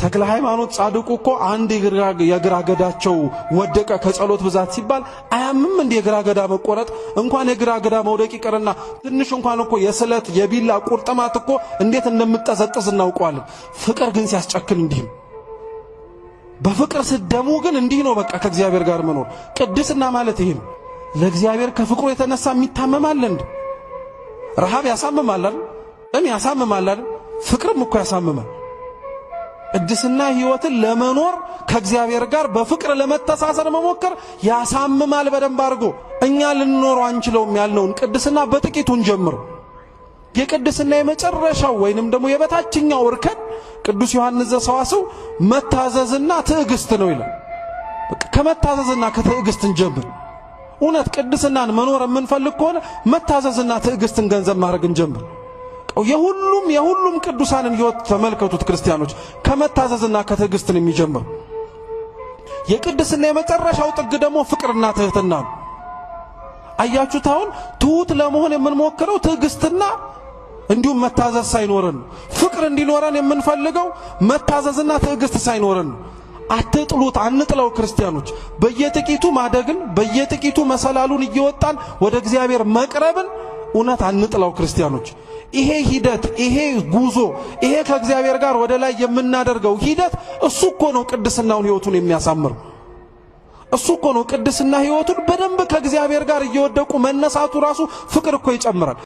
ተክለ ሃይማኖት ጻድቁ እኮ አንድ የግራ ገዳቸው ወደቀ ከጸሎት ብዛት ሲባል አያምም እንደ የግራ ገዳ መቆረጥ እንኳን የግራ ገዳ መውደቅ ይቀርና ትንሽ እንኳን እኮ የስለት የቢላ ቁርጥማት እኮ እንዴት እንደምትጠዘጥዝ እናውቀዋለን። ፍቅር ግን ሲያስጨክን እንዲህ በፍቅር ስደሙ ግን እንዲህ ነው። በቃ ከእግዚአብሔር ጋር መኖር ቅድስና ማለት ይሄ ነው። ለእግዚአብሔር ከፍቅሩ የተነሳ የሚታመማል እንዴ? ረሃብ ያሳምማል አይደል? ያሳምማል አይደል? ፍቅርም እኮ ያሳምማል። ቅድስና ሕይወትን ለመኖር ከእግዚአብሔር ጋር በፍቅር ለመተሳሰር መሞከር ያሳምማል በደንብ አድርጎ። እኛ ልንኖረው አንችለውም ያልነውን ቅድስና በጥቂቱ እንጀምር። የቅድስና የመጨረሻው ወይንም ደግሞ የበታችኛው እርከን ቅዱስ ዮሐንስ ዘሰዋስው መታዘዝና ትዕግስት ነው ይላል። ከመታዘዝና ከትዕግስት እንጀምር። እውነት ቅድስናን መኖር የምንፈልግ ከሆነ መታዘዝና ትዕግስትን ገንዘብ ማድረግ እንጀምር። የሁሉም ቅዱሳንን ሕይወት ተመልከቱት ክርስቲያኖች፣ ከመታዘዝና ከትዕግስትን የሚጀምር። የቅድስና የመጨረሻው ጥግ ደግሞ ፍቅርና ትህትና ነው። አያችሁት? አሁን ትሁት ለመሆን የምንሞክረው ትዕግስትና እንዲሁም መታዘዝ ሳይኖረን ነው። ፍቅር እንዲኖረን የምንፈልገው መታዘዝና ትዕግስት ሳይኖረን ነው። አትጥሉት፣ አንጥለው ክርስቲያኖች። በየጥቂቱ ማደግን በየጥቂቱ መሰላሉን እየወጣን ወደ እግዚአብሔር መቅረብን እውነት አንጥለው ክርስቲያኖች። ይሄ ሂደት፣ ይሄ ጉዞ፣ ይሄ ከእግዚአብሔር ጋር ወደ ላይ የምናደርገው ሂደት እሱ እኮ ነው ቅድስናውን ሕይወቱን የሚያሳምር። እሱ እኮ ነው ቅድስና ሕይወቱን በደንብ ከእግዚአብሔር ጋር እየወደቁ መነሳቱ ራሱ ፍቅር እኮ ይጨምራል።